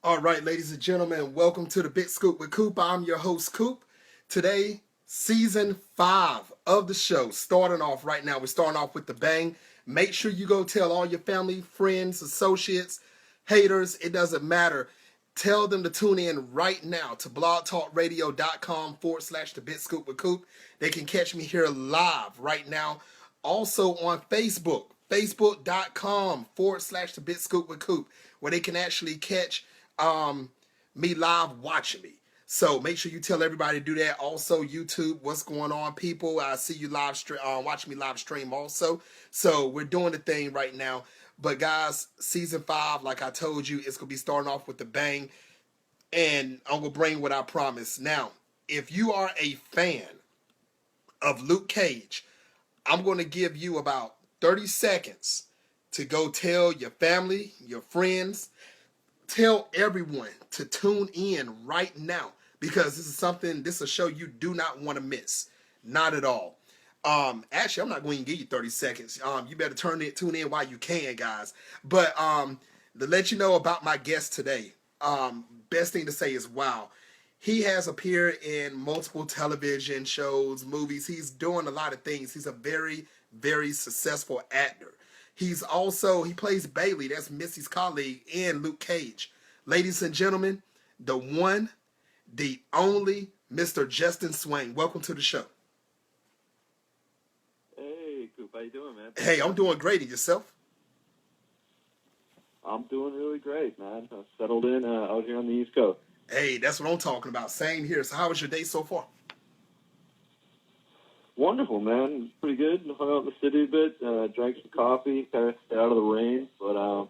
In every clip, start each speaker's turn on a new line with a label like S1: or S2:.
S1: All right, ladies and gentlemen, welcome to the Big Scoop with Coop. I'm your host, Coop. Today, season 5 of the show, starting off right now. We're starting off with the bang. Make sure you go tell all your family, friends, associates, haters, it doesn't matter. Tell them to tune in right now to blogtalkradio.com/the Big Scoop with Coop. They can catch me here live right now. Also on Facebook, facebook.com/the Big Scoop with Coop, where they can actually catch me live watching me. So make sure you tell everybody to do that. Also, YouTube, what's going on, people? I see you live stream, watching me live stream also. So we're doing the thing right now. But guys, season 5, like I told you, it's gonna be starting off with the bang, and I'm gonna bring what I promised. Now, if you are a fan of Luke Cage, I'm gonna give you about 30 seconds to go tell your family, your friends, tell everyone to tune in right now, because this is a show you do not want to miss. Not at all. Actually, I'm not going to give you 30 seconds. You better tune in while you can, guys. But to let you know about my guest today, best thing to say is wow. He has appeared in multiple television shows, movies. He's doing a lot of things. He's a very, very successful actor. He plays Bailey, that's Missy's colleague, in Luke Cage. Ladies and gentlemen, the one, the only Mr. Justin Swain. Welcome to the show.
S2: Hey, Coop, how you doing, man?
S1: Hey, I'm doing great. And yourself?
S2: I'm doing really great, man. I settled in out here on the East Coast.
S1: Hey, that's what I'm talking about. Same here. So how was your day so far?
S2: Wonderful, man. Pretty good. Hung out in the city a bit, drank some coffee, kind of stayed out of the rain, but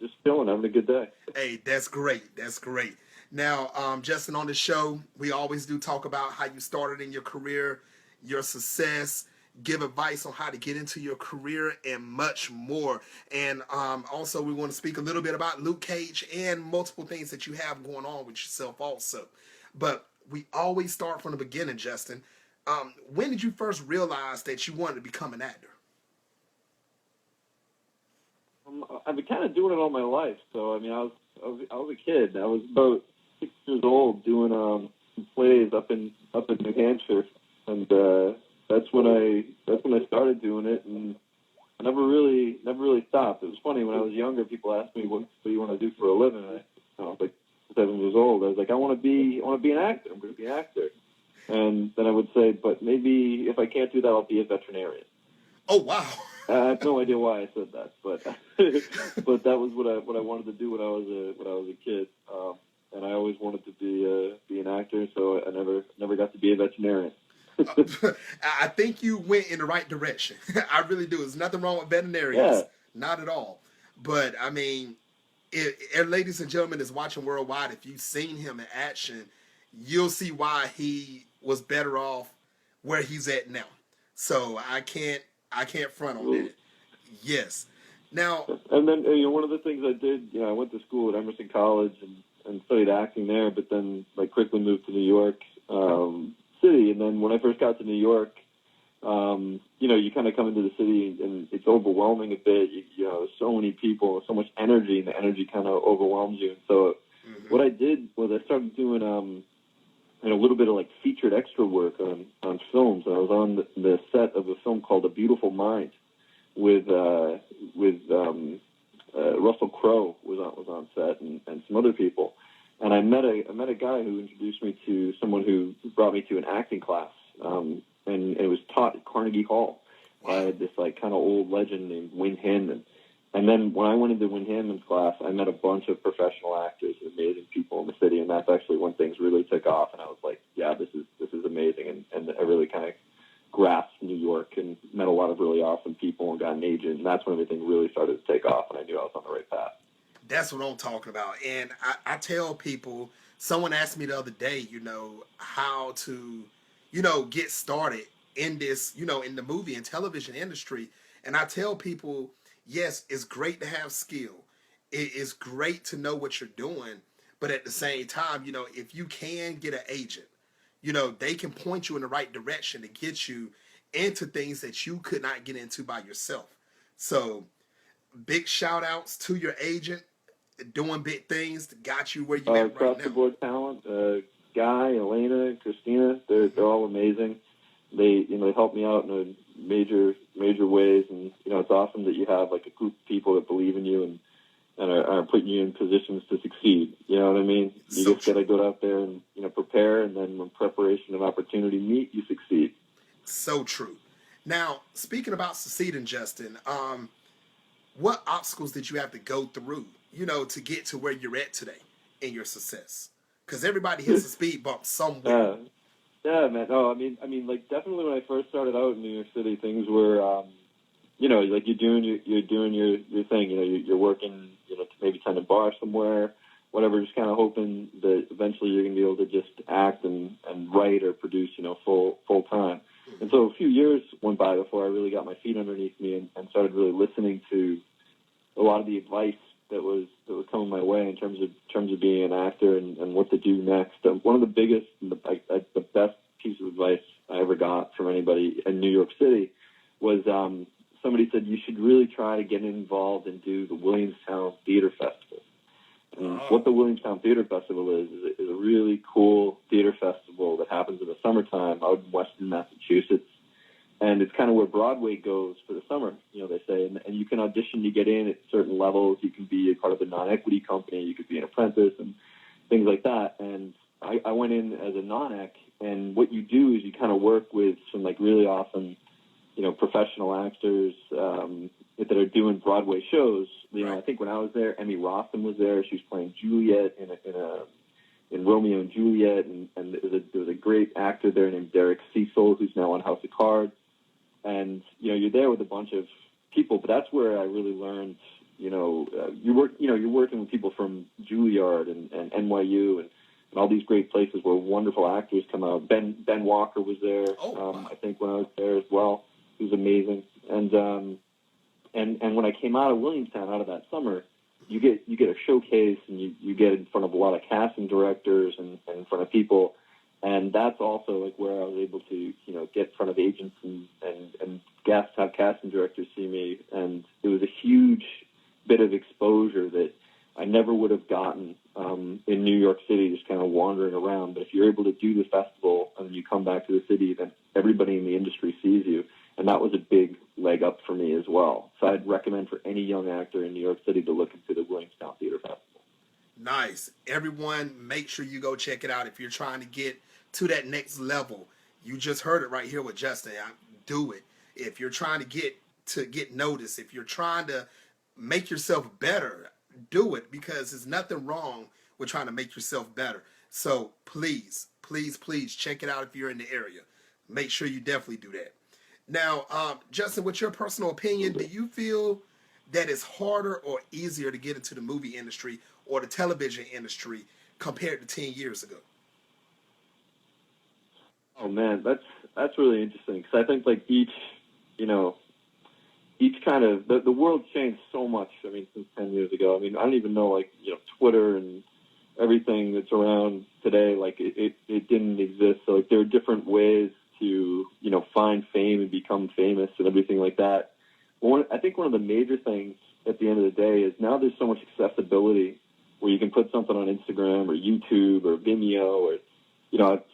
S2: just chilling, having a good day.
S1: Hey, that's great. That's great. Now, Justin, on the show, we always do talk about how you started in your career, your success, give advice on how to get into your career, and much more. And also, we want to speak a little bit about Luke Cage and multiple things that you have going on with yourself also. But we always start from the beginning, Justin. When did you first realize that you wanted to become an actor?
S2: I've been kind of doing it all my life. So I mean, I was a kid. I was about 6 years old doing some plays up in New Hampshire, and that's when I started doing it, and I never really stopped. It was funny when I was younger. People asked me what do you want to do for a living. And I was like 7 years old. I was like, I want to be an actor. I'm going to be an actor. And then I would say, but maybe if I can't do that, I'll be a veterinarian.
S1: Oh wow!
S2: I have no idea why I said that, but but that was what I wanted to do when I was a kid, and I always wanted to be an actor. So I never got to be a veterinarian.
S1: I think you went in the right direction. I really do. There's nothing wrong with veterinarians,
S2: Yeah.
S1: not at all. But I mean, if ladies and gentlemen is watching worldwide, if you've seen him in action, you'll see why he was better off where he's at now. So I can't front on that. Yes. Now,
S2: And then one of the things I did, I went to school at Emerson College and studied acting there, but then quickly moved to New York City. And then when I first got to New York, you kind of come into the city and it's overwhelming a bit. There's so many people, so much energy, and the energy kind of overwhelms you. And so what I did was I started doing a little bit of featured extra work on films. And I was on the set of a film called A Beautiful Mind with Russell Crowe was on set and some other people. And I met a guy who introduced me to someone who brought me to an acting class, and it was taught at Carnegie Hall by this kind of old legend named Win Hanman. And then when I went into Win Hanman's class, I met a bunch of professional actors, amazing people in the city, and that's actually when things really took off. And I was like, yeah, this is amazing, and I really kind of grasped New York and met a lot of really awesome people and got an agent, and that's when everything really started to take off, and I knew I was on the right path.
S1: that's what I'm talking about. And I tell people, someone asked me the other day, how to, get started in this, in the movie and television industry. And I tell people, yes, it's great to have skill. It is great to know what you're doing. But at the same time, if you can get an agent, they can point you in the right direction to get you into things that you could not get into by yourself. So big shout outs to your agent. doing big things that got you where you at right
S2: Across
S1: now?
S2: the board talent, Guy, Elena, Christina, they're all amazing. They they help me out in a major ways, and it's awesome that you have like a group of people that believe in you and are putting you in positions to succeed. You know what I mean? You
S1: So
S2: just got
S1: true.
S2: to go out there and prepare, and then when preparation and opportunity meet, you succeed.
S1: So true. Now, speaking about succeeding, Justin, what obstacles did you have to go through, to get to where you're at today in your success? Because everybody hits a speed bump somewhere.
S2: uh, yeah, man. No, like definitely when I first started out in New York City, things were, like you're doing your thing. You're working, maybe tend to bar somewhere, whatever. Just kind of hoping that eventually you're gonna be able to just act and write or produce, full time. And so a few years went by before I really got my feet underneath me and started really listening to a lot of the advice that was coming my way in terms of being an actor and what to do next. One of the biggest and the best piece of advice I ever got from anybody in New York City was somebody said you should really try to get involved and do the Williamstown Theater Festival. And what the Williamstown Theater Festival is a really cool theater festival that happens in the summertime out in Western Massachusetts. And it's kind of where Broadway goes for the summer, they say. And you can audition to get in at certain levels. You can be a part of a non-equity company. You could be an apprentice and things like that. And I went in as a non-ec. And what you do is you kind of work with some like really awesome, professional actors that are doing Broadway shows.
S1: Right.
S2: I think when I was there, Emmy Rossum was there. She was playing Juliet in Romeo and Juliet. And there was a great actor there named Derek Cecil, who's now on House of Cards. And you're there with a bunch of people, but that's where I really learned. You're working with people from Juilliard and NYU and all these great places where wonderful actors come out. Ben Walker was there,
S1: Wow.
S2: I think, when I was there as well. He was amazing. And when I came out of Williamstown, out of that summer, you get a showcase and you get in front of a lot of casting directors and in front of people. And that's also like where I was able to, get in front of agents and have casting directors see me. And it was a huge bit of exposure that I never would have gotten in New York City, just kind of wandering around. But if you're able to do the festival and you come back to the city, then everybody in the industry sees you. And that was a big leg up for me as well. So I'd recommend for any young actor in New York City to look into the Williamstown Theater Festival.
S1: Nice. Everyone, make sure you go check it out if you're trying to get to that next level. You just heard it right here with Justin. Do it. If you're trying to get noticed, if you're trying to make yourself better, do it, because there's nothing wrong with trying to make yourself better. So please, please, please check it out if you're in the area. Make sure you definitely do that. Now, Justin, what's your personal opinion? Do you feel that it's harder or easier to get into the movie industry or the television industry compared to 10 years ago?
S2: Oh man, that's really interesting because I think like each kind of the world changed so much. I mean, since 10 years ago. I mean, I don't even know like Twitter and everything that's around today. Like it didn't exist. So like there are different ways to find fame and become famous and everything like that. I think one of the major things at the end of the day is now there's so much accessibility where you can put something on Instagram or YouTube or Vimeo or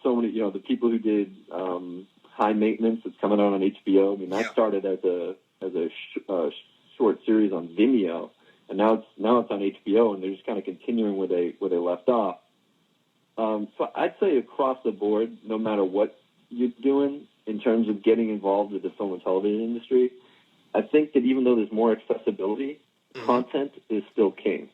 S2: so many the people who did High Maintenance that's coming out on HBO. I mean that started as a short series on Vimeo, and now it's on HBO, and they're just kind of continuing where they left off. So I'd say across the board, no matter what you're doing in terms of getting involved with the film and television industry, I think that even though there's more accessibility, content is still king.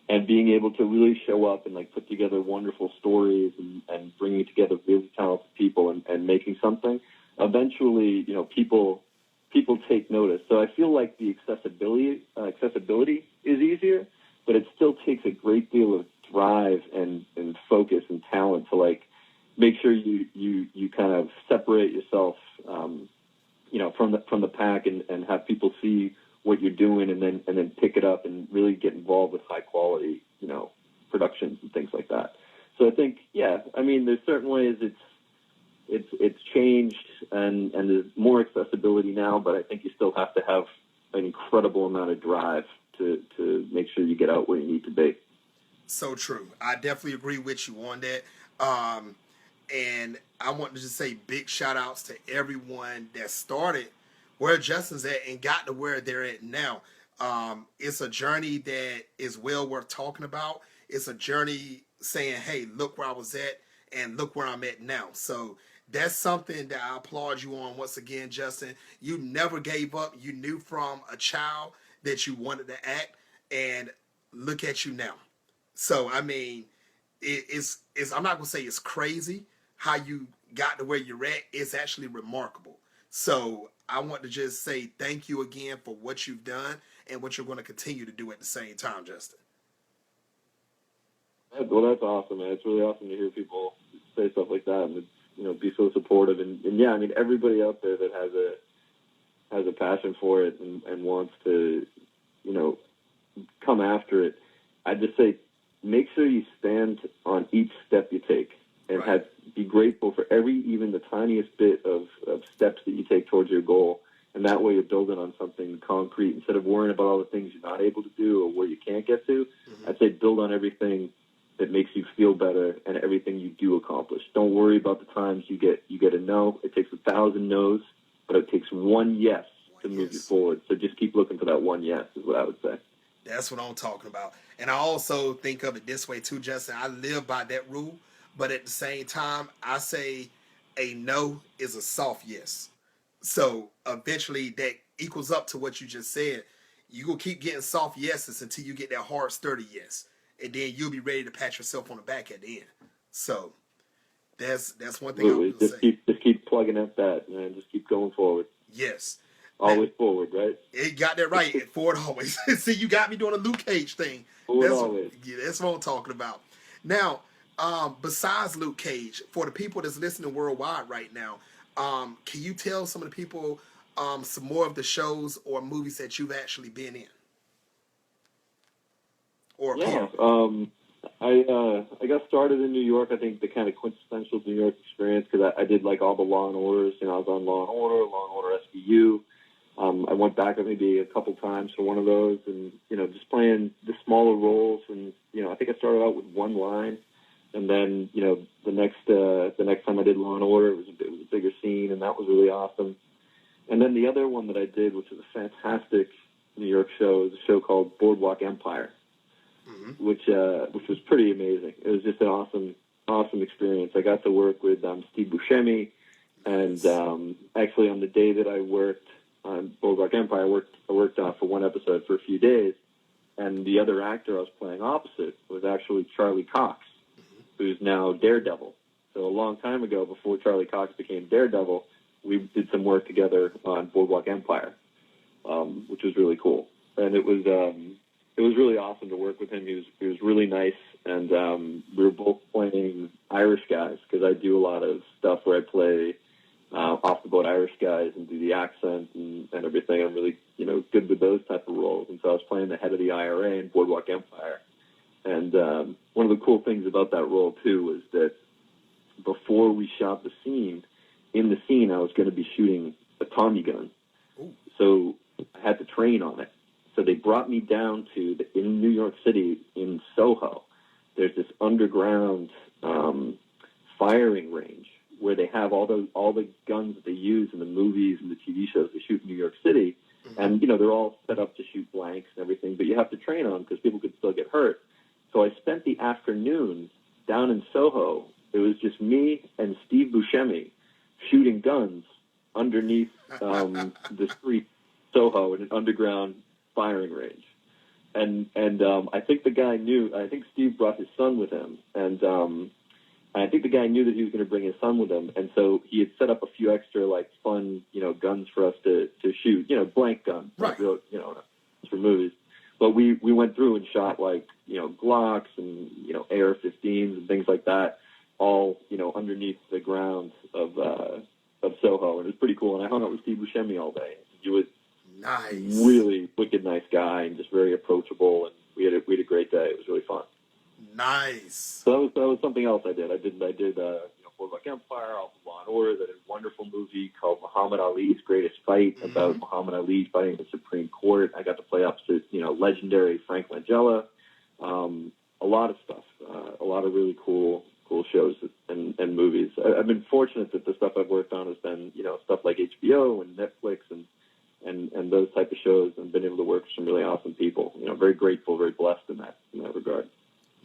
S2: And being able to really show up and like put together wonderful stories and bringing together really talented people and making something, eventually, people take notice. So I feel like the accessibility is easier, but it still takes a great deal of drive and focus and talent to like make sure you kind of separate yourself, from the pack and have people see what you're doing and then pick it up and really get involved with high quality, productions and things like that. So I think, I mean, there's certain ways it's changed and there's more accessibility now, but I think you still have to have an incredible amount of drive to make sure you to get out where you need to be.
S1: So true. I definitely agree with you on that. Um, and I want to just say big shout outs to everyone that started where Justin's at and got to where they're at now. It's a journey that is well worth talking about. It's a journey saying, hey, look where I was at and look where I'm at now. So that's something that I applaud you on once again, Justin. You never gave up. You knew from a child that you wanted to act, and look at you now. So I mean, it's I'm not gonna say it's crazy how you got to where you're at. It's actually remarkable. So I want to just say thank you again for what you've done and what you're going to continue to do at the same time, Justin.
S2: Well, that's awesome, man. It's really awesome to hear people say stuff like that and be so supportive. And yeah, I mean, everybody out there that has a passion for it and wants to come after it, I just say make sure you stand on each step you take and
S1: Right.
S2: be grateful for even the tiniest bit of steps that you take towards your goal. And that way you're building on something concrete instead of worrying about all the things you're not able to do or where you can't get to.
S1: Mm-hmm.
S2: I'd say build on everything that makes you feel better and everything you do accomplish. Don't worry about the times you get a no. It takes 1,000 no's, but it takes one yes to move you forward. So just keep looking for that one yes is what I would say.
S1: That's what I'm talking about. And I also think of it this way too, Justin. I live by that rule, but at the same time, I say a no is a soft yes. So eventually that equals up to what you just said. You will keep getting soft yeses until you get that hard, sturdy yes. And then you'll be ready to pat yourself on the back at the end. So that's one thing I
S2: Absolutely.
S1: will say.
S2: Just keep plugging at that, man. Just keep going forward.
S1: Yes.
S2: Always forward, right?
S1: It got that right. Forward always. See, you got me doing a Luke Cage thing.
S2: Forward always.
S1: Yeah, that's what I'm talking about. Now, besides Luke Cage, for the people that's listening worldwide right now, can you tell some of the people some more of the shows or movies that you've actually been in? Or
S2: Yeah.
S1: part?
S2: I got started in New York. I think the kind of quintessential New York experience because I did like all the Law and Orders. I was on Law and Order SVU. I went back maybe a couple times for one of those, and just playing the smaller roles. And I think I started out with one line, and then the next time I did Law and Order, it was a bigger scene, and that was really awesome. And then the other one that I did, which was a fantastic New York show, is a show called Boardwalk Empire,
S1: Mm-hmm.
S2: which was pretty amazing. It was just an awesome experience. I got to work with Steve Buscemi, and actually on the day that I worked on Boardwalk Empire, I worked for one episode for a few days, and the other actor I was playing opposite was actually Charlie Cox, who's now Daredevil. So a long time ago, before Charlie Cox became Daredevil, we did some work together on Boardwalk Empire, which was really cool. And it was really awesome to work with him. He was really nice, and we were both playing Irish guys because I do a lot of stuff where I play off the boat Irish guys and do the accent and everything. I'm really good with those type of roles, and so I was playing the head of the IRA in Boardwalk Empire. And one of the cool things about that role too was that before we shot the scene, in the scene I was going to be shooting a Tommy gun, so I had to train on it. So they brought me down to in New York City, in Soho, there's this underground firing range where they have all the guns that they use in the movies and the TV shows they shoot in New York City. Mm-hmm. And, they're all set up to shoot blanks and everything, but you have to train on them because people could still get hurt. So I spent the afternoon down in Soho. It was just me and Steve Buscemi shooting guns underneath the street Soho in an underground firing range. And I think the guy knew. I think Steve brought his son with him, and I think the guy knew that he was going to bring his son with him, and so he had set up a few extra fun guns for us to shoot, blank guns,
S1: right?
S2: Real, for movies. But we went through and shot Glocks and AR-15s and things like that, all underneath the ground of Soho, and it was pretty cool. And I hung out with Steve Buscemi all day. He was
S1: nice,
S2: really wicked nice guy, and just very approachable. And we had a great day. It was really fun.
S1: Nice.
S2: So that was something else I did. I did Boardwalk Empire, also Law and Order. I did a wonderful movie called Muhammad Ali's Greatest Fight about Muhammad Ali fighting the Supreme Court. I got to play opposite, legendary Frank Langella. A lot of stuff, a lot of really cool shows and movies. I've been fortunate that the stuff I've worked on has been, stuff like HBO and Netflix and those type of shows, and been able to work with some really awesome people. Very grateful, very blessed in that regard.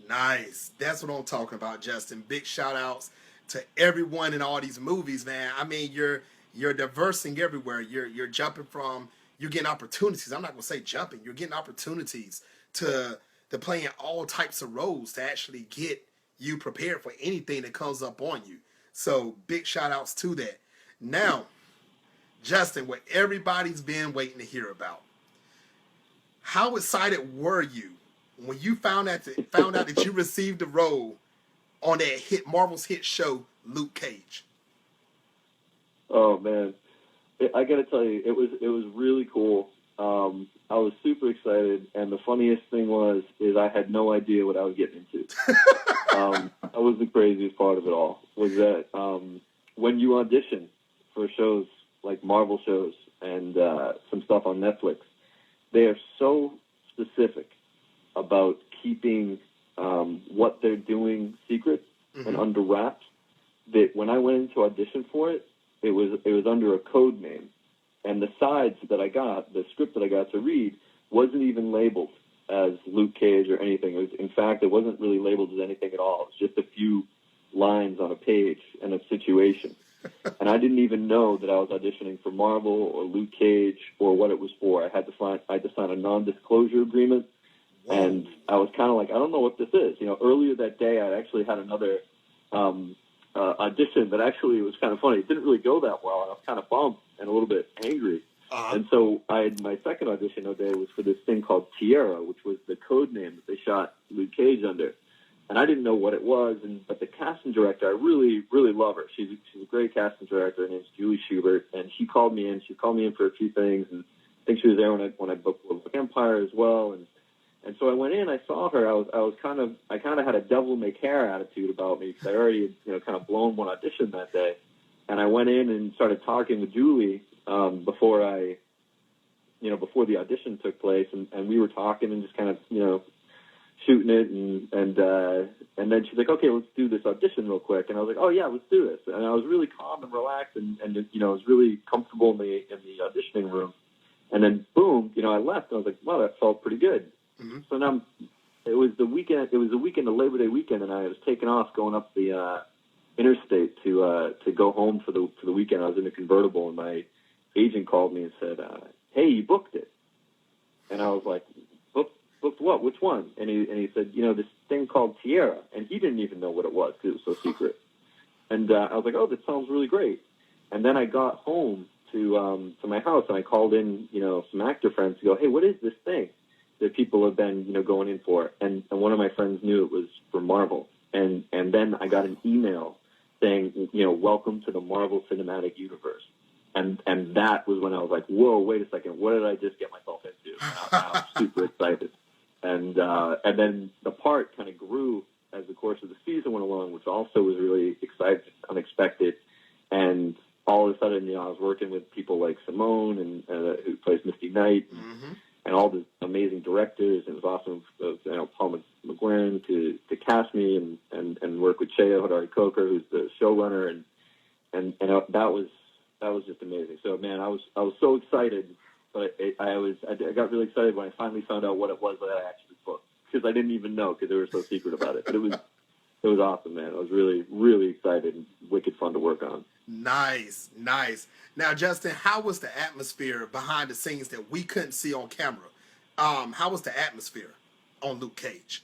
S1: Nice. That's what I'm talking about, Justin. Big shout outs to everyone in all these movies, man. I mean, you're diversing everywhere. You're jumping from, you're getting opportunities. I'm not gonna say jumping. You're getting opportunities to playing all types of roles to actually get you prepared for anything that comes up on you. So big shout outs to that. Now, Justin, what everybody's been waiting to hear about. How excited were you when you found out that you received the role on that Marvel's hit show, Luke Cage?
S2: Oh man, I got to tell you, it was really cool. I was super excited, and the funniest thing is I had no idea what I was getting into. That was the craziest part of it all. Was that when you audition for shows like Marvel shows and some stuff on Netflix, they are so specific about keeping what they're doing secret and under wraps that when I went into audition for it, it was under a code name. And the sides that I got, the script that I got to read, wasn't even labeled as Luke Cage or anything. In fact, it wasn't really labeled as anything at all. It was just a few lines on a page and a situation. And I didn't even know that I was auditioning for Marvel or Luke Cage or what it was for. I had to sign a non-disclosure agreement. Whoa. And I was kind of like, I don't know what this is. Earlier that day, I actually had another audition that actually was kind of funny. It didn't really go that well, and I was kind of bummed and a little bit angry. And so my second audition that day was for this thing called Tierra, which was the code name that they shot Luke Cage under. And I didn't know what it was, but the casting director, I really, really love her. She's a great casting director. Her name's Julie Schubert, and she called me in. She called me in for a few things, and I think she was there when I booked Book Empire as well. And so I went in, I saw her. I kind of had a devil may care attitude about me because I already had, kind of blown one audition that day. And I went in and started talking with Julie before the audition took place, and we were talking and just kind of shooting it, and then she's like, okay, let's do this audition real quick. And I was like, oh yeah, let's do this. And I was really calm and relaxed, and I was really comfortable in the auditioning room. And then boom, I left. And I was like, wow, that felt pretty good. Mm-hmm. So now it was the weekend. It was the weekend, the Labor Day weekend, and I was taking off going up the interstate to go home for the weekend. I was in a convertible, and my agent called me and said, hey, you booked it. And I was like, booked what? Which one? And he said, this thing called Tierra. And he didn't even know what it was because it was so secret. And I was like, oh, that sounds really great. And then I got home to my house, and I called in, some actor friends to go, hey, what is this thing that people have been, going in for? And one of my friends knew it was for Marvel. And then I got an email saying, welcome to the Marvel Cinematic Universe. And that was when I was like, whoa, wait a second, what did I just get myself into? And I was super excited. And then the part kind of grew as the course of the season went along, which also was really exciting, unexpected. And all of a sudden, I was working with people like Simone and who plays Misty Knight, and all the amazing directors. And it was awesome of Paul McGuirin to cast me and work with Cheo Hodari Coker, who's the showrunner, and that was just amazing. So man, I was so excited, but I got really excited when I finally found out what it was that I actually booked, because I didn't even know because they were so secret about it. But it was awesome, man. I was really, really excited and wicked fun to work on. Nice.
S1: Now, Justin, how was the atmosphere behind the scenes that we couldn't see on camera? How was the atmosphere on Luke Cage?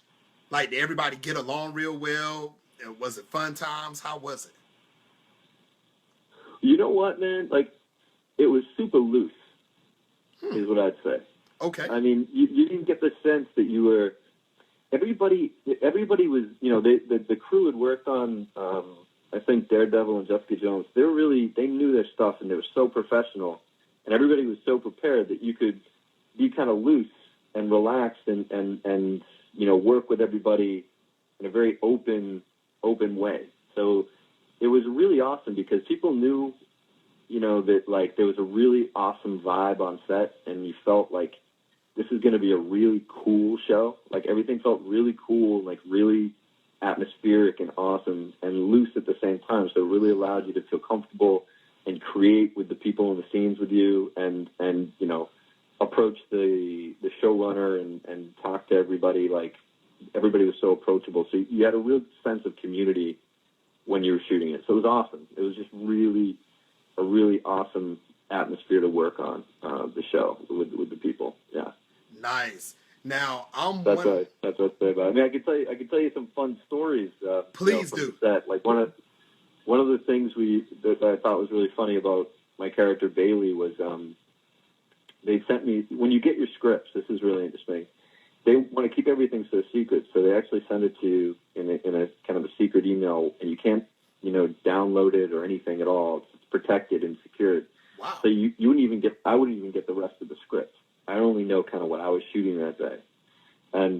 S1: Like, did everybody get along real well? Was it fun times? How was it?
S2: You know what, man? Like, it was super loose, is what I'd say.
S1: Okay.
S2: I mean, you didn't get the sense that you were. Everybody was, the crew had worked on, I think, Daredevil and Jessica Jones. They knew their stuff, and they were so professional, and everybody was so prepared that you could be kind of loose and relaxed and work with everybody in a very open way. So it was really awesome because people knew, that like there was a really awesome vibe on set, and you felt like this is going to be a really cool show. Like, everything felt really cool, like really atmospheric and awesome and loose at the same time. So it really allowed you to feel comfortable and create with the people in the scenes with you, and you know, approach the showrunner and talk to everybody. Like, everybody was so approachable. So you had a real sense of community when you were shooting it. So it was awesome. It was just really a really awesome atmosphere to work on the show with the people. Yeah.
S1: Nice. Now
S2: That's what I say about it. I mean, I could tell you some fun stories.
S1: Please
S2: from
S1: do.
S2: the set. Like, one of the things that I thought was really funny about my character Bailey was they sent me, when you get your scripts, this is really interesting. They want to keep everything so secret, so they actually send it to you in a kind of a secret email, and you can't, you know, download it or anything at all. It's protected and secured.
S1: Wow.
S2: So I wouldn't even get the rest of the script. I only know kind of what I was shooting that day. And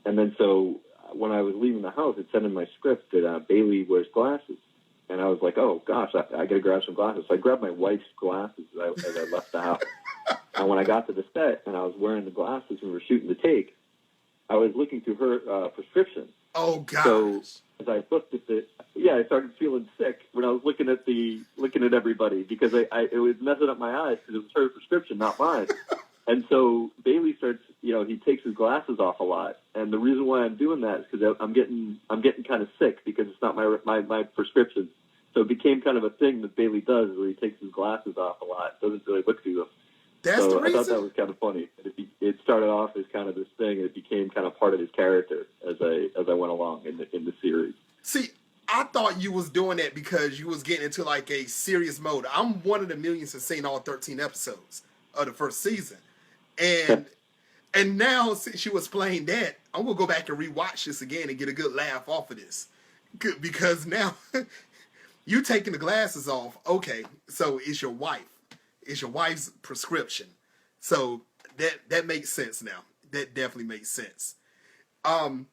S2: then so when I was leaving the house, it said in my script that Bailey wears glasses. And I was like, oh, gosh, I got to grab some glasses. So I grabbed my wife's glasses as I left the house. And when I got to the set and I was wearing the glasses and we were shooting the take, I was looking through her prescription.
S1: Oh, gosh.
S2: So as I looked at it, I started feeling sick when I was looking at everybody, because it was messing up my eyes because it was her prescription, not mine. And so Bailey starts, you know, he takes his glasses off a lot. And the reason why I'm doing that is because I'm getting kind of sick because it's not my prescription. So it became kind of a thing that Bailey does, where he takes his glasses off a lot, doesn't really look through them.
S1: That's
S2: so
S1: the reason.
S2: I thought that was kind of funny. It started off as kind of this thing, and it became kind of part of his character as I went along in the series.
S1: See, I thought you was doing that because you was getting into like a serious mode. I'm one of the millions that's seen all 13 episodes of the first season. And now, since you was playing that, I'm going to go back and rewatch this again and get a good laugh off of this. Good, because now, you taking the glasses off, okay, so it's your wife. It's your wife's prescription. So that makes sense now. That definitely makes sense. Now,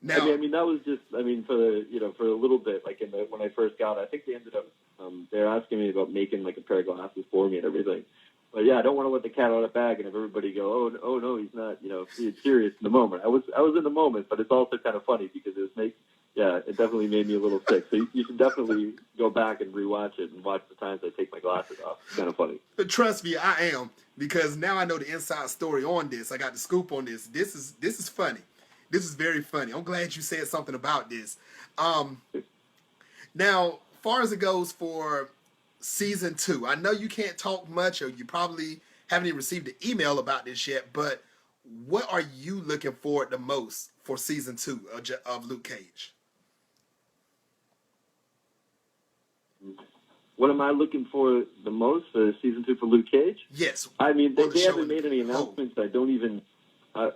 S2: I mean, that was just, for a little bit, like when I first got it, I think they ended up, they're asking me about making like a pair of glasses for me and everything. But yeah, I don't want to let the cat out of the bag and have everybody go, oh no, he's not, being serious in the moment. I was in the moment, but it's also kind of funny because it definitely made me a little sick. So you should definitely go back and rewatch it and watch the times I take my glasses off. It's kind of funny.
S1: But trust me, I am, because now I know the inside story on this. I got the scoop on this. This is funny. This is very funny. I'm glad you said something about this. Now, far as it goes for season 2, I know you can't talk much, or you probably haven't even received an email about this yet, but what are you looking forward the most for season 2 of Luke Cage?
S2: What am I looking for the most for season 2 for Luke Cage?
S1: Yes.
S2: I mean, they haven't made any announcements. I don't even,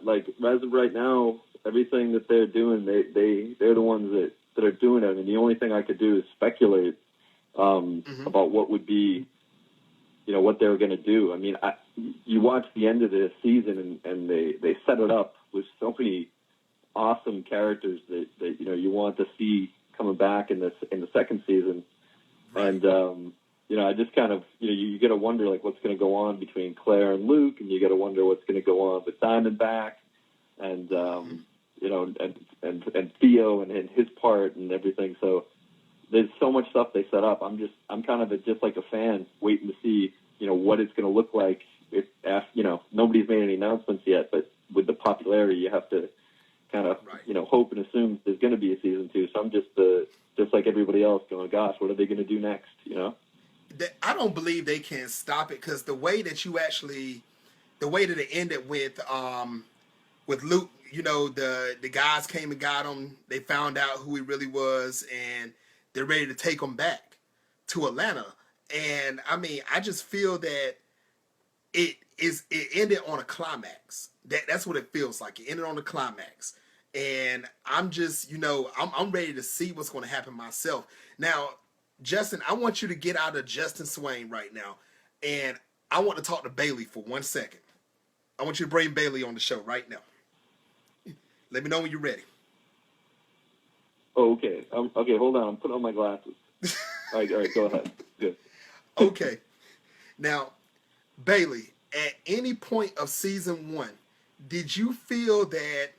S2: like, as of right now, everything that they're doing, they're the ones that are doing it. I mean, the only thing I could do is speculate about what would be, what they were going to do. I mean, you watch the end of the season and they set it up with so many awesome characters that you want to see coming back in the second season. Right. And I just kind of you got to wonder like what's going to go on between Claire and Luke, and you got to wonder what's going to go on with Diamondback, and and Theo and his part and everything. So there's so much stuff they set up. I'm kind of just like a fan waiting to see what it's going to look like. If nobody's made any announcements yet, but with the popularity, you have to kind of hope and assume there's going to be a season 2. So I'm just like everybody else going, gosh, what are they going to do next?
S1: I don't believe they can stop it, because the way that it ended with Luke, the guys came and got him. They found out who he really was, and they're ready to take him back to Atlanta. And I mean, I just feel that it ended on a climax. That's what it feels like. It ended on a climax. And I'm just, I'm ready to see what's going to happen myself. Now, Justin, I want you to get out of Justin Swain right now. And I want to talk to Bailey for 1 second. I want you to bring Bailey on the show right now. Let me know when you're ready.
S2: Oh, okay. Okay, hold on. I'm putting on my glasses. All right, go ahead. Good.
S1: Okay. Now, Bailey, at any point of season 1, did you feel that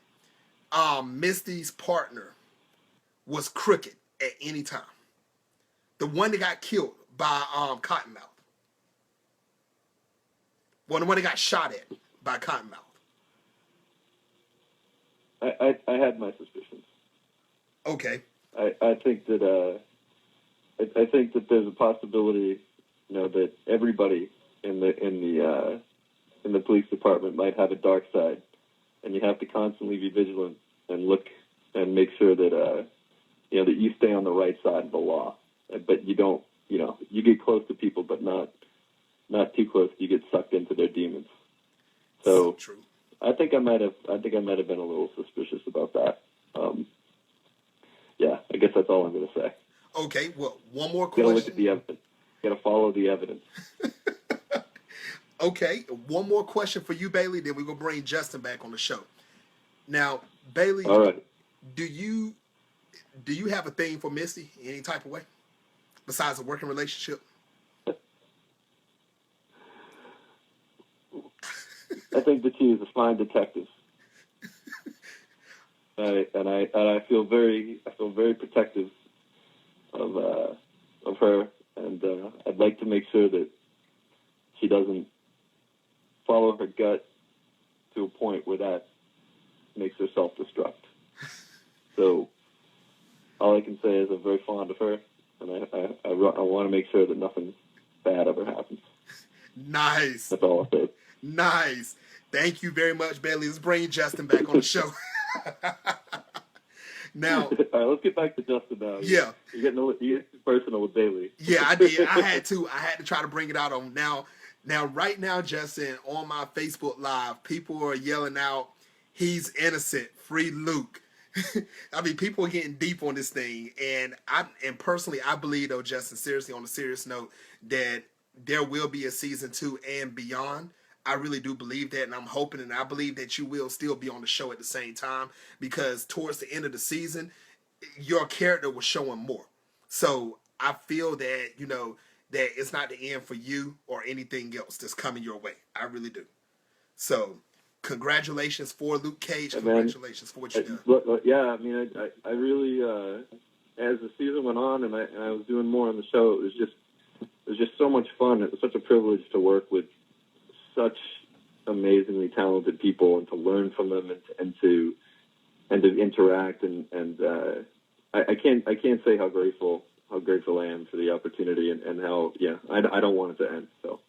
S1: Misty's partner was crooked at any time? The one that got killed by Cottonmouth. Well, the one that got shot at by Cottonmouth.
S2: I had my suspicions.
S1: Okay.
S2: I think that I think that there's a possibility, that everybody in the police department might have a dark side, and you have to constantly be vigilant and look and make sure that that you stay on the right side of the law, but you don't, you get close to people, but not too close. You get sucked into their demons. So
S1: true.
S2: I think I might have been a little suspicious about that. Yeah, I guess that's all I'm going to say.
S1: Okay, well, one more
S2: Got to
S1: question.
S2: look at the evidence. Got to follow the evidence.
S1: Okay, one more question for you, Bailey. Then we're going to bring Justin back on the show. Now, Bailey,
S2: All right.
S1: do you have a thing for Misty in any type of way besides a working relationship?
S2: I think that she is a fine detective, and I feel very protective of her, and I'd like to make sure that she doesn't follow her gut to a point where that makes her self-destruct. So all I can say is I'm very fond of her, and I want to make sure that nothing bad ever happens.
S1: Nice.
S2: That's all I'll say.
S1: Nice. Thank you very much, Bailey. Let's bring Justin back on the show. Now,
S2: all right, let's get back to Justin now.
S1: Yeah.
S2: You're getting personal with Bailey.
S1: Yeah, I did. I had to try to bring it out on now. Now, right now, Justin, on my Facebook Live, people are yelling out, "He's innocent, free Luke." I mean, people are getting deep on this thing, and personally, I believe, though, Justin, seriously, on a serious note, that there will be a season 2 and beyond. I really do believe that, and I'm hoping, and I believe that you will still be on the show at the same time, because towards the end of the season, your character was showing more. So I feel that, that it's not the end for you or anything else that's coming your way. I really do. So congratulations for Luke Cage. Congratulations for what you done.
S2: Yeah, I mean, I really, as the season went on and I was doing more on the show, it was just so much fun. It was such a privilege to work with such amazingly talented people and to learn from them and to interact and I can't say how grateful I am for the opportunity and how I don't want it to end. So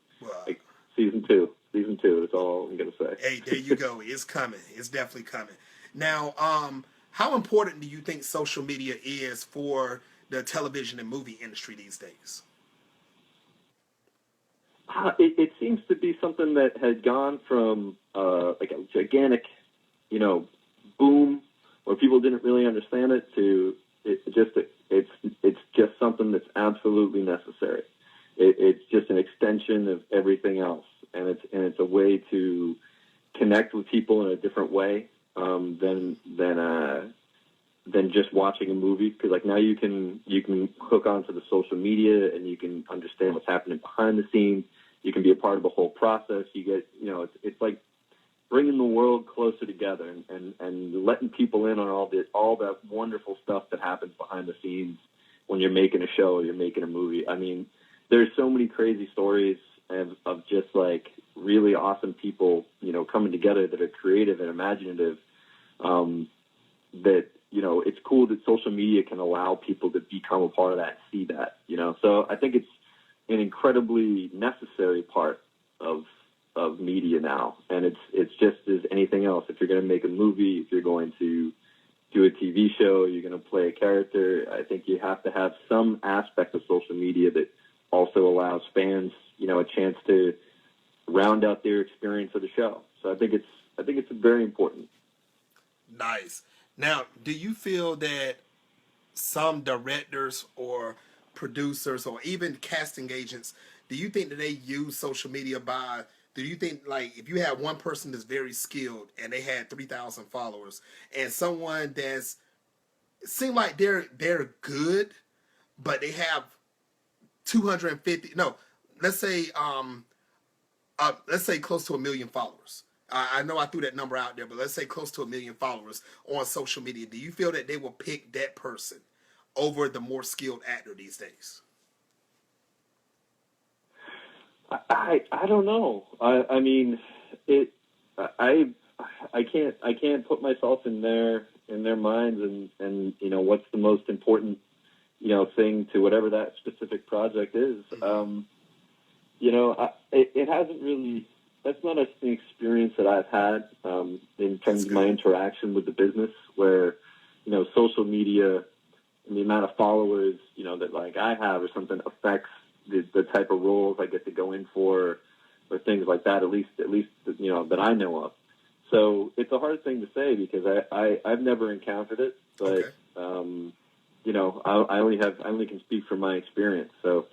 S2: season two, that's all I'm gonna say.
S1: Hey, there you go. It's coming. It's definitely coming. Now, how important do you think social media is for the television and movie industry these days?
S2: It seems to be something that has gone from like a gigantic, boom where people didn't really understand it to it's just something that's absolutely necessary. It's just an extension of everything else, and it's a way to connect with people in a different way than just watching a movie. Because like now you can hook onto the social media and you can understand what's happening behind the scenes. You can be a part of the whole process. You get it's like bringing the world closer together and letting people in on all that wonderful stuff that happens behind the scenes when you're making a show or you're making a movie. I mean, there's so many crazy stories of just like really awesome people, coming together that are creative and imaginative. That it's cool that social media can allow people to become a part of that, see that. So I think it's an incredibly necessary part of media now, and it's just as anything else. If you're going to make a movie, if you're going to do a TV show, you're going to play a character, I think you have to have some aspect of social media that also allows fans, a chance to round out their experience of the show. So I think it's very important.
S1: Nice. Now, do you feel that some directors or producers or even casting agents, do you think that they use social media do you think, like, if you have one person that's very skilled and they had 3,000 followers and someone that's seem like they're good, but they have 250, no, let's say let's say close to 1 million followers. I know I threw that number out there, but let's say close to 1 million followers on social media. Do you feel that they will pick that person over the more skilled actor these days?
S2: I don't know. I mean, it. I can't put myself in their minds and what's the most important thing to whatever that specific project is. It hasn't really. That's not an experience that I've had in terms of my interaction with the business, where social media and the amount of followers that like I have or something affects the type of roles I get to go in for, or things like that. At least that I know of. So it's a hard thing to say because I've never encountered it, but I only can speak from my experience. So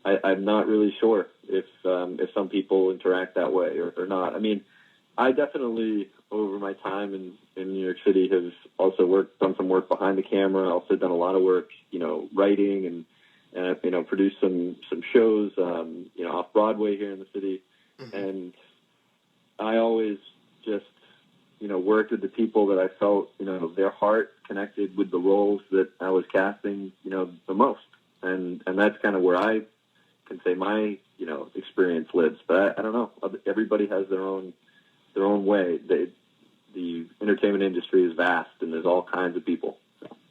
S2: I'm not really sure if some people interact that way or not. I mean, I definitely over my time in New York City have also done some work behind the camera. Also done a lot of work, writing and produced some shows, off Broadway here in the city. Mm-hmm. And I always just, worked with the people that I felt, their heart connected with the roles that I was casting, the most. And that's kind of where I can say my, experience lives. But I don't know. Everybody has their own way. The entertainment industry is vast, and there's all kinds of people.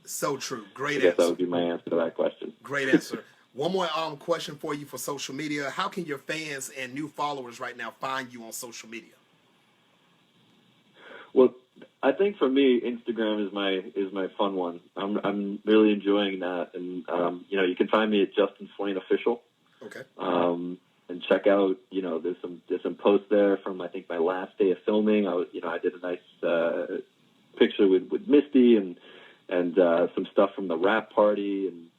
S1: So true. Great
S2: answer.
S1: That
S2: would be my answer to that question.
S1: Great answer. One more question for you for social media. How can your fans and new followers right now find you on social media?
S2: Well, I think for me, Instagram is my fun one. I'm really enjoying that, and you can find me at Justin Swain Official.
S1: Okay.
S2: And check out there's some posts there from I think my last day of filming. I did a nice picture with Misty and some stuff from the rap party and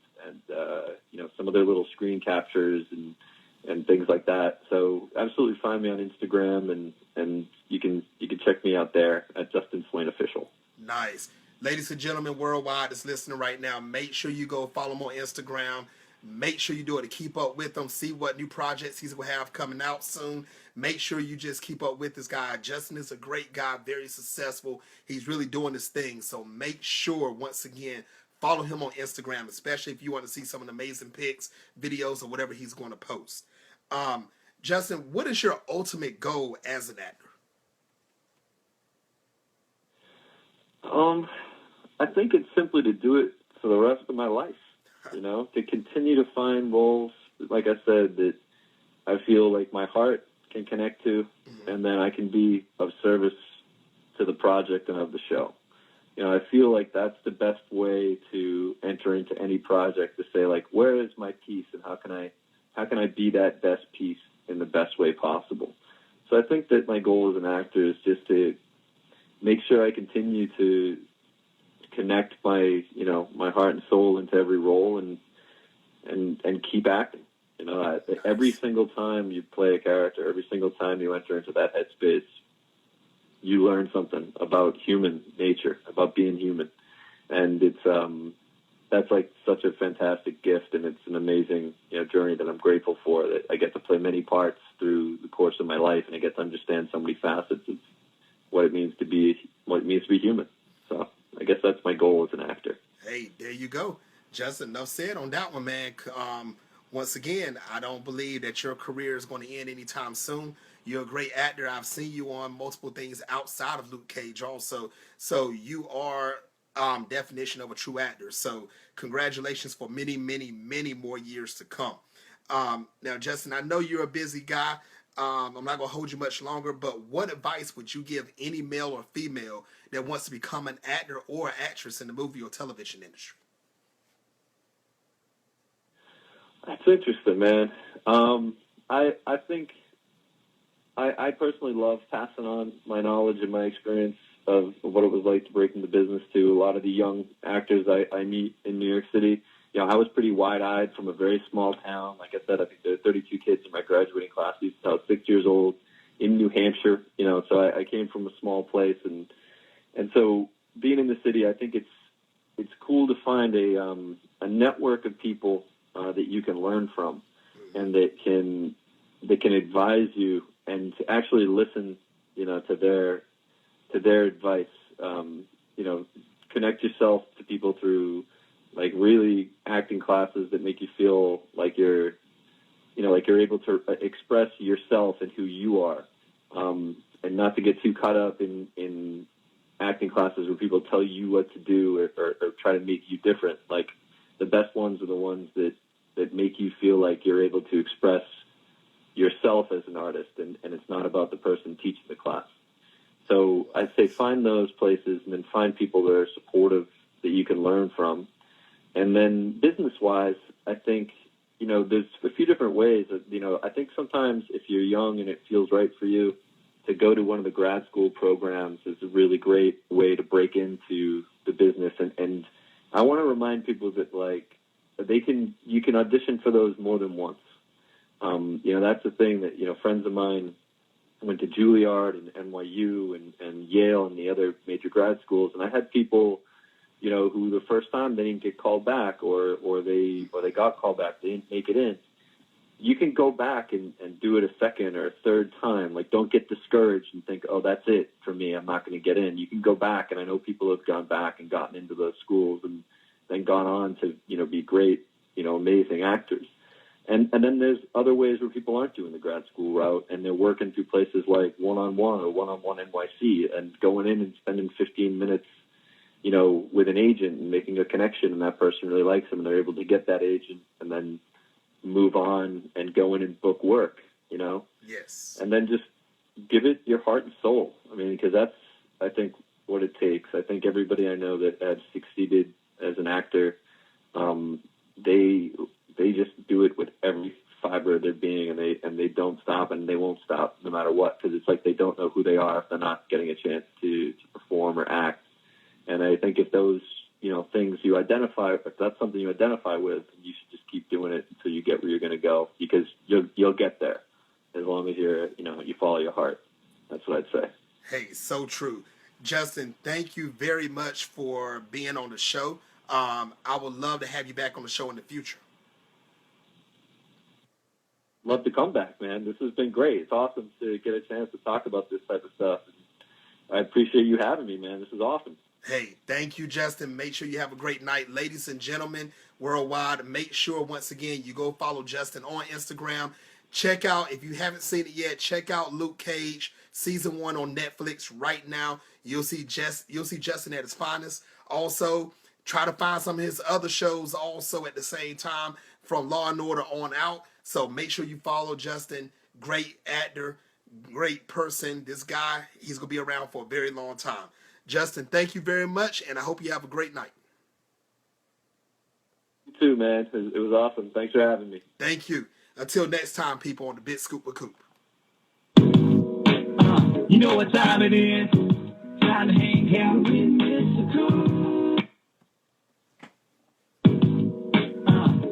S2: some of their little screen captures and things like that. So absolutely find me on Instagram and you can check me out there at Justin Swain Official.
S1: Nice. Ladies and gentlemen worldwide that's listening right now, make sure you go follow him on Instagram. Make sure you do it to keep up with him, see what new projects he will have coming out soon. Make sure you just keep up with this guy. Justin is a great guy, very successful. He's really doing his thing. So make sure, once again, follow him on Instagram, especially if you want to see some of the amazing pics, videos, or whatever he's going to post. Justin, what is your ultimate goal as an actor?
S2: I think it's simply to do it for the rest of my life. To continue to find roles, like I said, that I feel like my heart can connect to, mm-hmm. and then I can be of service to the project and of the show. I feel like that's the best way to enter into any project, to say, like, where is my piece and how can I be that best piece in the best way possible? So I think that my goal as an actor is just to make sure I continue to connect my heart and soul into every role and keep acting. Every single time you play a character, every single time you enter into that headspace, you learn something about human nature, about being human. And it's that's like such a fantastic gift, and it's an amazing journey that I'm grateful for, that I get to play many parts through the course of my life, and I get to understand so many facets of what it means to be human. So I guess that's my goal as an actor.
S1: Hey, there you go. Justin, enough said on that one, man. Once again, I don't believe that your career is going to end anytime soon. You're a great actor. I've seen you on multiple things outside of Luke Cage also. So you are definition of a true actor. So congratulations for many, many, many more years to come. Now, Justin, I know you're a busy guy. I'm not going to hold you much longer, but what advice would you give any male or female that wants to become an actor or actress in the movie or television industry?
S2: That's interesting, man. I think I personally love passing on my knowledge and my experience of what it was like to break into business to a lot of the young actors I meet in New York City. I was pretty wide-eyed from a very small town. Like I said, I think there are 32 kids in my graduating class. I was 6 years old in New Hampshire. So I came from a small place, and so being in the city, I think it's cool to find a network of people that you can learn from, and that can advise you and to actually listen, to their advice. Connect yourself to people through like really acting classes that make you feel like you're able to express yourself and who you are, and not to get too caught up in acting classes where people tell you what to do or try to make you different. Like the best ones are the ones that make you feel like you're able to express yourself as an artist, and it's not about the person teaching the class. So I'd say find those places and then find people that are supportive that you can learn from. And then business-wise, I think, there's a few different ways. I think sometimes if you're young and it feels right for you, to go to one of the grad school programs is a really great way to break into the business. And I want to remind people that, like, you can audition for those more than once. That's the thing that, friends of mine went to Juilliard and NYU and Yale and the other major grad schools, and I had people, who the first time they didn't get called back, or they got called back, they didn't make it in. You can go back and do it a second or a third time. Like, don't get discouraged and think, oh, that's it for me, I'm not going to get in. You can go back, and I know people have gone back and gotten into those schools and then gone on to, be great, amazing actors. And then there's other ways where people aren't doing the grad school route, and they're working through places like One-on-One or One-on-One NYC, and going in and spending 15 minutes, with an agent and making a connection, and that person really likes them, and they're able to get that agent and then move on and go in and book work,
S1: Yes.
S2: And then just give it your heart and soul. I mean, because that's, I think, what it takes. I think everybody I know that has succeeded as an actor, they just do it with every fiber of their being, and they don't stop, and they won't stop no matter what, because it's like they don't know who they are if they're not getting a chance to perform or act. And I think if those things you identify, if that's something you identify with, you should just keep doing it until you get where you're going to go, because you'll get there as long as you follow your heart. That's what I'd say.
S1: Hey, so true. Justin, thank you very much for being on the show. I would love to have you back on the show in the future.
S2: Love to come back, man. This has been great. It's awesome to get a chance to talk about this type of stuff. I appreciate you having me, man. This is awesome.
S1: Hey, thank you, Justin. Make sure you have a great night. Ladies and gentlemen worldwide, make sure, once again, you go follow Justin on Instagram. Check out, if you haven't seen it yet, check out Luke Cage, season 1 on Netflix right now. You'll see Justin at his finest. Also, try to find some of his other shows also at the same time, from Law and Order on out. So make sure you follow Justin. Great actor, great person. This guy, he's going to be around for a very long time. Justin, thank you very much, and I hope you have a great night.
S2: You too, man. It was awesome. Thanks for having me.
S1: Thank you. Until next time, people, on the Big Scoop with Coop.
S3: You know what time it is? Time to hang out with Mr. Coop.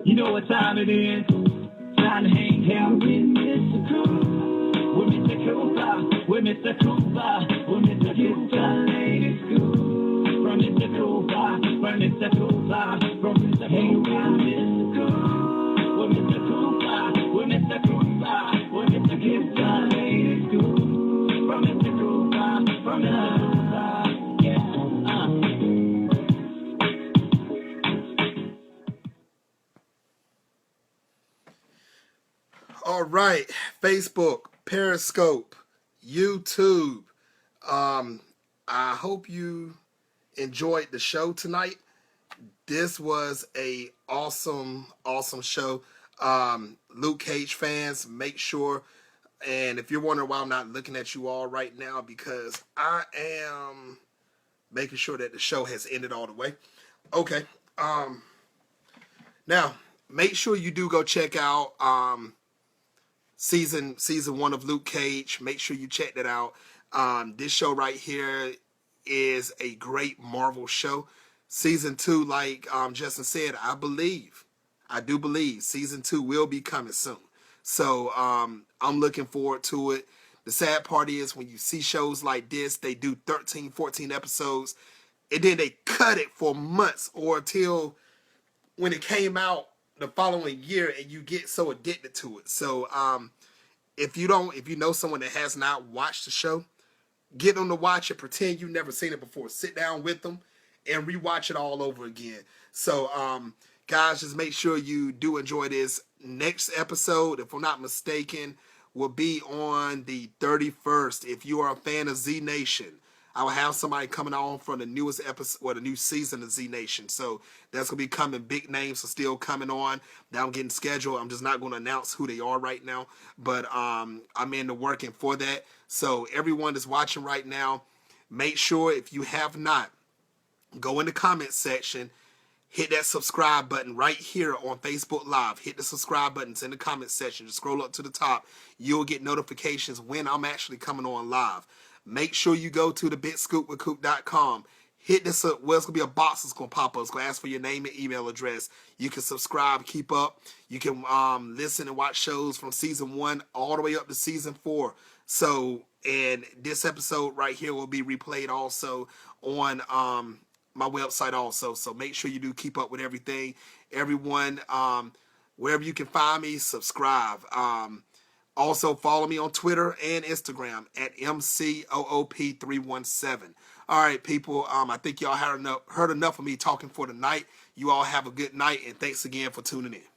S3: You know what time it is? Time to hang out with Mr. Coop. We're Mr. Cooper. We're Mr. Cooper. We're Mr. Cooper. Lady Scoop. From Mr. Cooper. From Mr. Cooper. From Mr. Hang around Mr. Coop. We're Mr. Cooper. We're Mr. Cooper. We're Mr. Cooper. Lady Scoop. From Mr. Cooper. From Mr. Cooper. Yeah.
S1: All right, Facebook, Periscope, YouTube. I hope you enjoyed the show tonight. This was a awesome show. Luke Cage fans, make sure, and if you're wondering why I'm not looking at you all right now, because I am making sure that the show has ended all the way. Okay. Now, make sure you do go check out season 1 of Luke Cage. Make sure you check that out. This show right here is a great Marvel show. Season 2, like Justin said, I do believe season 2 will be coming soon. So I'm looking forward to it. The sad part is when you see shows like this, they do 13, 14 episodes, and then they cut it for months or till when it came out the following year, and you get so addicted to it. So if you know someone that has not watched the show, get them to watch it. Pretend you've never seen it before. Sit down with them and rewatch it all over again. So, guys, just make sure you do enjoy this. Next episode, if I'm not mistaken, will be on the 31st. If you are a fan of Z Nation, I will have somebody coming on from the newest episode or the new season of Z Nation. So that's gonna be coming. Big names are still coming on. Now I'm getting scheduled. I'm just not going to announce who they are right now, but I'm in the working for that. So everyone that's watching right now, make sure if you have not, go in the comment section, hit that subscribe button right here on Facebook Live. Hit the subscribe buttons in the comment section. Just scroll up to the top. You'll get notifications when I'm actually coming on live. Make sure you go to the bigscoopwithcoop.com. Hit this up. Well, it's going to be a box that's going to pop up. It's going to ask for your name and email address. You can subscribe, keep up. You can listen and watch shows from season 1 all the way up to season 4. So, and this episode right here will be replayed also on my website also. So make sure you do keep up with everything. Everyone, wherever you can find me, subscribe. Also follow me on Twitter and Instagram at MCOOP317. All right, people. I think y'all heard enough of me talking for tonight. You all have a good night, and thanks again for tuning in.